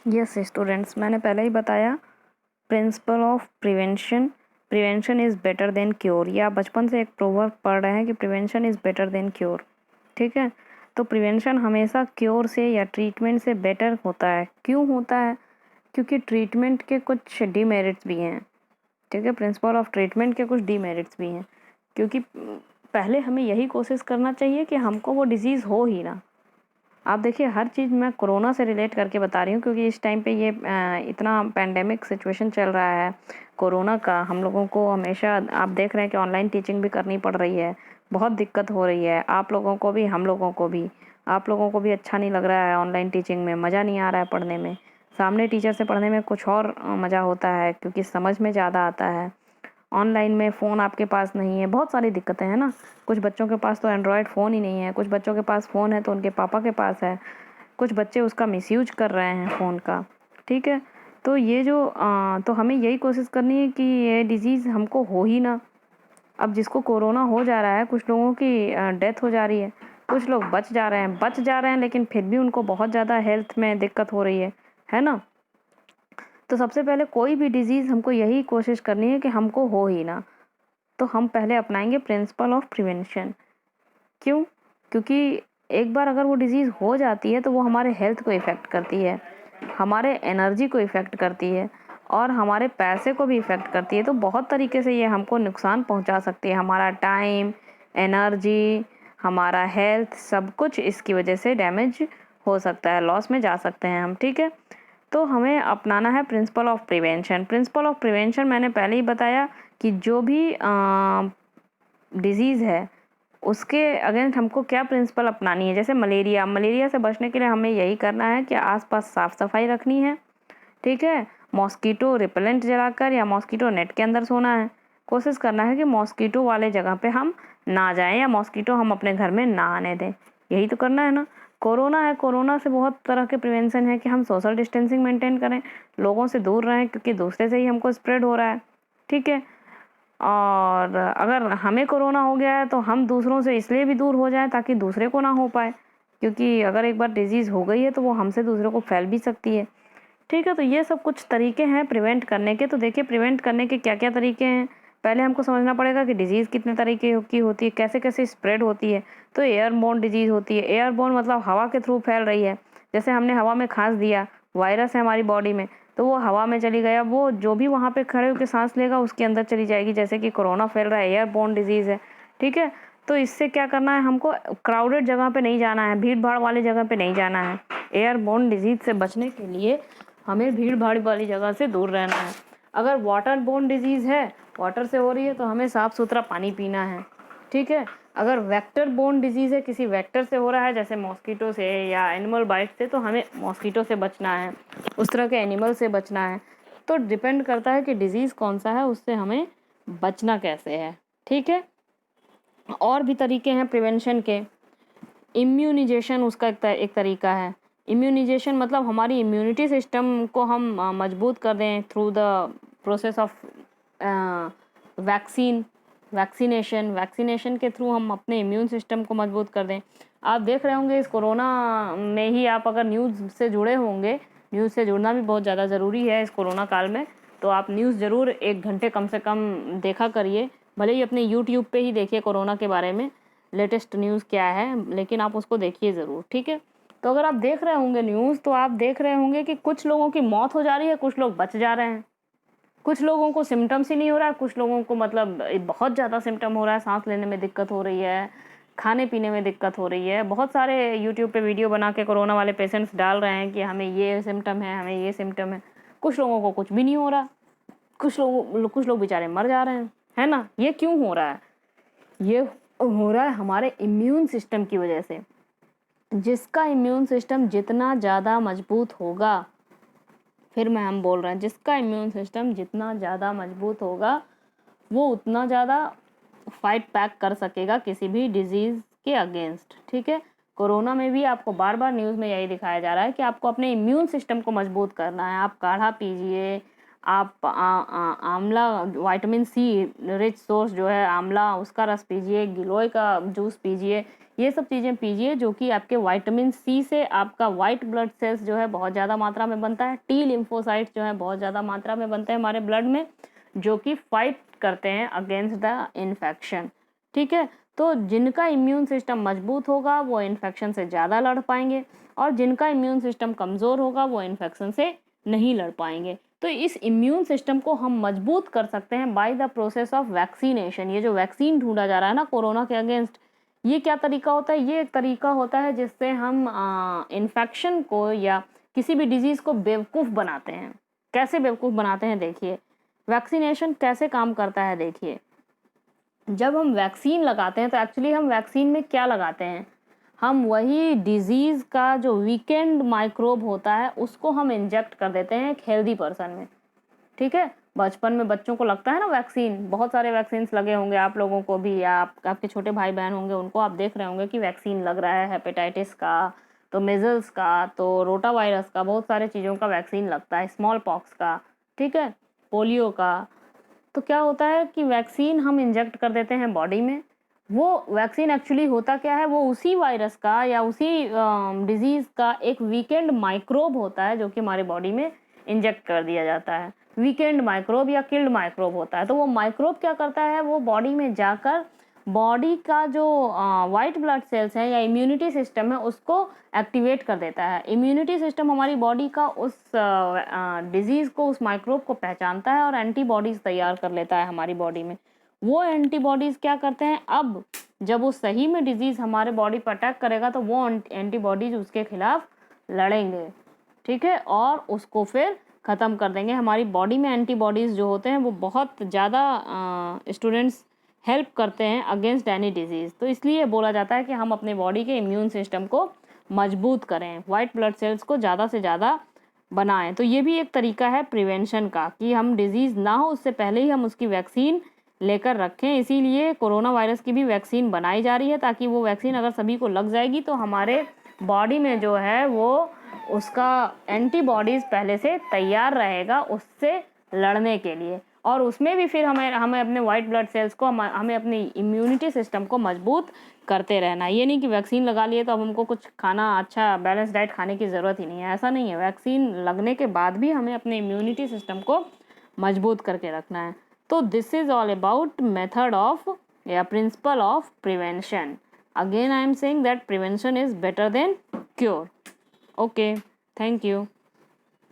Yes students, मैंने पहले ही बताया principal of prevention, prevention is better than cure. ये आप बचपन से एक प्रोवर्ब पढ़ रहे हैं कि prevention is better than cure. ठीक है, तो प्रिवेंशन हमेशा क्योर से या ट्रीटमेंट से बेटर होता है। क्यों होता है? क्योंकि ट्रीटमेंट के कुछ डीमेरिट्स भी हैं। ठीक है, प्रिंसिपल ऑफ ट्रीटमेंट के कुछ डीमेरिट्स भी हैं, क्योंकि पहले हमें यही कोशिश करना चाहिए कि हमको वो डिज़ीज़ हो ही ना। आप देखिए, हर चीज़ मैं कोरोना से रिलेट करके बता रही हूँ, क्योंकि इस टाइम पे ये इतना पैंडेमिक सिचुएशन चल रहा है कोरोना का। हम लोगों को हमेशा आप देख रहे हैं कि ऑनलाइन टीचिंग भी करनी पड़ रही है, बहुत दिक्कत हो रही है। आप लोगों को भी, हम लोगों को भी। आप लोगों को भी अच्छा नहीं लग रहा है ऑनलाइन टीचिंग में, मज़ा नहीं आ रहा है पढ़ने में। सामने टीचर से पढ़ने में कुछ और मज़ा होता है, क्योंकि समझ में ज़्यादा आता है। ऑनलाइन में फ़ोन आपके पास नहीं है, बहुत सारी दिक्कतें हैं ना। कुछ बच्चों के पास तो एंड्रॉयड फ़ोन ही नहीं है, कुछ बच्चों के पास फ़ोन है तो उनके पापा के पास है, कुछ बच्चे उसका मिसयूज कर रहे हैं फ़ोन का। ठीक है, तो ये जो तो हमें यही कोशिश करनी है कि ये डिज़ीज़ हमको हो ही ना। अब जिसको कोरोना हो जा रहा है, कुछ लोगों की डेथ हो जा रही है, कुछ लोग बच जा रहे हैं, लेकिन फिर भी उनको बहुत ज़्यादा हेल्थ में दिक्कत हो रही है ना? तो सबसे पहले कोई भी डिज़ीज़ हमको यही कोशिश करनी है कि हमको हो ही ना। तो हम पहले अपनाएंगे प्रिंसिपल ऑफ प्रिवेंशन। क्यों? क्योंकि एक बार अगर वो डिज़ीज़ हो जाती है तो वो हमारे हेल्थ को इफ़ेक्ट करती है, हमारे एनर्जी को इफ़ेक्ट करती है और हमारे पैसे को भी इफ़ेक्ट करती है। तो बहुत तरीके से ये हमको नुकसान पहुंचा सकती है। हमारा टाइम, एनर्जी, हमारा हेल्थ, सब कुछ इसकी वजह से डैमेज हो सकता है, लॉस में जा सकते हैं हम। ठीक है, तो हमें अपनाना है principal of prevention. Principal of prevention मैंने पहले ही बताया कि जो भी डिज़ीज़ है उसके अगेंस्ट हमको क्या प्रिंसिपल अपनानी है। जैसे मलेरिया, मलेरिया से बचने के लिए हमें यही करना है कि आसपास साफ़ सफाई रखनी है। ठीक है, मॉस्कीटो रिपेलेंट जलाकर या मॉस्कीटो नेट के अंदर सोना है। कोशिश करना है कि मॉस्कीटो वाले जगह पे हम ना जाएं या मॉस्कीटो हम अपने घर में ना आने दें। यही तो करना है ना। कोरोना है, कोरोना से बहुत तरह के प्रिवेंशन है कि हम सोशल डिस्टेंसिंग मेंटेन करें, लोगों से दूर रहें, क्योंकि दूसरे से ही हमको स्प्रेड हो रहा है। ठीक है, और अगर हमें कोरोना हो गया है तो हम दूसरों से इसलिए भी दूर हो जाएं ताकि दूसरे को ना हो पाए, क्योंकि अगर एक बार डिजीज़ हो गई है तो वो हमसे दूसरे को फैल भी सकती है। ठीक है, तो ये सब कुछ तरीके हैं प्रिवेंट करने के। तो देखिए, प्रिवेंट करने के क्या क्या तरीके हैं। पहले हमको समझना पड़ेगा कि डिजीज़ कितने तरीके की होती है, कैसे कैसे स्प्रेड होती है। तो एयरबोर्न डिजीज़ होती है। एयरबोर्न मतलब हवा के थ्रू फैल रही है। जैसे हमने हवा में खांस दिया, वायरस है हमारी बॉडी में, तो वो हवा में चली गया, वो जो भी वहाँ पे खड़े होकर सांस लेगा उसके अंदर चली जाएगी। जैसे कि कोरोना फैल रहा है, एयरबोर्न डिजीज़ है। ठीक है, तो इससे क्या करना है, हमको क्राउडेड जगह पे नहीं जाना है, भीड़ भाड़ वाली जगह पे नहीं जाना है। एयरबोर्न डिजीज़ से बचने के लिए हमें भीड़ भाड़ वाली जगह से दूर रहना है। अगर वाटर बोर्न डिजीज़ है, वाटर से हो रही है, तो हमें साफ़ सुथरा पानी पीना है। ठीक है, अगर वेक्टर बोर्न डिजीज़ है, किसी वेक्टर से हो रहा है, जैसे मॉस्कीटो से या एनिमल बाइट से, तो हमें मॉस्कीटो से बचना है, उस तरह के एनिमल से बचना है। तो डिपेंड करता है कि डिज़ीज़ कौन सा है, उससे हमें बचना कैसे है। ठीक है, और भी तरीके हैं प्रिवेंशन के। इम्यूनाइजेशन उसका एक तरीका है। इम्यूनाइजेशन मतलब हमारी इम्यूनिटी सिस्टम को हम मजबूत कर दें through the process of vaccine, vaccination के थ्रू हम अपने इम्यून सिस्टम को मजबूत कर दें। आप देख रहे होंगे इस कोरोना में ही, आप अगर न्यूज़ से जुड़े होंगे, न्यूज़ से जुड़ना भी बहुत ज़्यादा ज़रूरी है इस कोरोना काल में, तो आप न्यूज़ ज़रूर 1 घंटे कम से कम देखा करिए। भले ही अपने यूट्यूब पे ही देखिए कोरोना के बारे में, लेटेस्ट न्यूज़ क्या है, लेकिन आप उसको देखिए ज़रूर। ठीक है, तो अगर आप देख रहे होंगे न्यूज़, तो आप देख रहे होंगे कि कुछ लोगों की मौत हो जा रही है, कुछ लोग बच जा रहे हैं। कुछ लोगों को सिम्टम्स ही नहीं हो रहा है, कुछ लोगों को मतलब बहुत ज़्यादा सिम्टम हो रहा है, सांस लेने में दिक्कत हो रही है, खाने पीने में दिक्कत हो रही है। बहुत सारे यूट्यूब पे वीडियो बना के कोरोना वाले पेशेंट्स डाल रहे हैं कि हमें ये सिम्टम है, हमें ये सिम्टम है। कुछ लोगों को कुछ भी नहीं हो रहा, कुछ लोग बेचारे मर जा रहे हैं, है ना। ये क्यों हो रहा है? ये हो रहा है हमारे इम्यून सिस्टम की वजह से। जिसका इम्यून सिस्टम जितना ज़्यादा मजबूत होगा, फिर मैं हम बोल रहे हैं, जिसका इम्यून सिस्टम जितना ज़्यादा मजबूत होगा, वो उतना ज़्यादा फाइट बैक कर सकेगा किसी भी डिजीज़ के अगेंस्ट। ठीक है, कोरोना में भी आपको बार बार न्यूज़ में यही दिखाया जा रहा है कि आपको अपने इम्यून सिस्टम को मजबूत करना है। आप काढ़ा पीजिए, आप आंवला विटामिन सी रिच सोर्स जो है आंवला, उसका रस पीजिए, गिलोय का जूस पीजिए, ये सब चीज़ें पीजिए जो कि आपके विटामिन सी से आपका वाइट ब्लड सेल्स जो है बहुत ज़्यादा मात्रा में बनता है। टी लिम्फोसाइट्स जो है बहुत ज़्यादा मात्रा में बनते हैं हमारे ब्लड में, जो कि फाइट करते हैं अगेंस्ट द इन्फेक्शन। ठीक है, तो जिनका इम्यून सिस्टम मजबूत होगा वो इन्फेक्शन से ज़्यादा लड़ पाएंगे, और जिनका इम्यून सिस्टम कमज़ोर होगा वो इन्फेक्शन से नहीं लड़ पाएंगे। तो इस इम्यून सिस्टम को हम मजबूत कर सकते हैं by the process of vaccination. ये जो वैक्सीन ढूंढा जा रहा है ना कोरोना के अगेंस्ट, ये क्या तरीका होता है? ये एक तरीका होता है जिससे हम इन्फेक्शन को या किसी भी डिजीज़ को बेवकूफ़ बनाते हैं। कैसे बेवकूफ़ बनाते हैं देखिए, वैक्सीनेशन कैसे काम करता है देखिए। जब हम वैक्सीन लगाते हैं तो एक्चुअली हम वैक्सीन में क्या लगाते हैं, हम वही डिजीज़ का जो वीकेंड माइक्रोब होता है उसको हम इंजेक्ट कर देते हैं एक हेल्दी पर्सन में। ठीक है, बचपन में बच्चों को लगता है ना वैक्सीन, बहुत सारे वैक्सीन्स लगे होंगे आप लोगों को भी, या आपके छोटे भाई बहन होंगे उनको आप देख रहे होंगे कि वैक्सीन लग रहा है हेपेटाइटिस का, तो मेजल्स का, तो रोटा वायरस का, बहुत सारे चीज़ों का वैक्सीन लगता है, स्मॉल पॉक्स का, ठीक है, पोलियो का। तो क्या होता है कि वैक्सीन हम इंजेक्ट कर देते हैं बॉडी में। वो वैक्सीन एक्चुअली होता क्या है, वो उसी वायरस का या उसी डिजीज़ का एक वीकेंड माइक्रोब होता है जो कि हमारे बॉडी में इंजेक्ट कर दिया जाता है। वीकेंड माइक्रोब या किल्ड माइक्रोब होता है। तो वो माइक्रोब क्या करता है, वो बॉडी में जाकर बॉडी का जो वाइट ब्लड सेल्स है या इम्यूनिटी सिस्टम है उसको एक्टिवेट कर देता है। इम्यूनिटी सिस्टम हमारी बॉडी का उस डिजीज़ को, उस माइक्रोब को पहचानता है और एंटीबॉडीज़ तैयार कर लेता है हमारी बॉडी में। वो एंटीबॉडीज़ क्या करते हैं, अब जब वो सही में डिजीज़ हमारे बॉडी पर अटैक करेगा तो वो एंटीबॉडीज़ उसके खिलाफ लड़ेंगे, ठीक है, और उसको फिर ख़त्म कर देंगे। हमारी बॉडी में एंटीबॉडीज़ जो होते हैं वो बहुत ज़्यादा स्टूडेंट्स हेल्प करते हैं अगेंस्ट एनी डिजीज़। तो इसलिए बोला जाता है कि हम अपने बॉडी के इम्यून सिस्टम को मजबूत करें, वाइट ब्लड सेल्स को ज़्यादा से ज़्यादा बनाएं। तो ये भी एक तरीका है प्रिवेंशन का, कि हम डिजीज़ ना हो उससे पहले ही हम उसकी वैक्सीन लेकर रखें। इसीलिए कोरोना वायरस की भी वैक्सीन बनाई जा रही है, ताकि वो वैक्सीन अगर सभी को लग जाएगी तो हमारे बॉडी में जो है वो उसका एंटीबॉडीज़ पहले से तैयार रहेगा उससे लड़ने के लिए। और उसमें भी फिर हमें अपने वाइट ब्लड सेल्स को, हमें अपनी इम्यूनिटी सिस्टम को मजबूत करते रहना है। ये नहीं कि वैक्सीन लगा लिए तो अब हमको कुछ खाना, अच्छा बैलेंस डाइट खाने की ज़रूरत ही नहीं है, ऐसा नहीं है। वैक्सीन लगने के बाद भी हमें अपने इम्यूनिटी सिस्टम को मजबूत करके रखना है। तो this is all about method of या principle of prevention. Again I am saying that prevention is better than cure. Okay, thank you.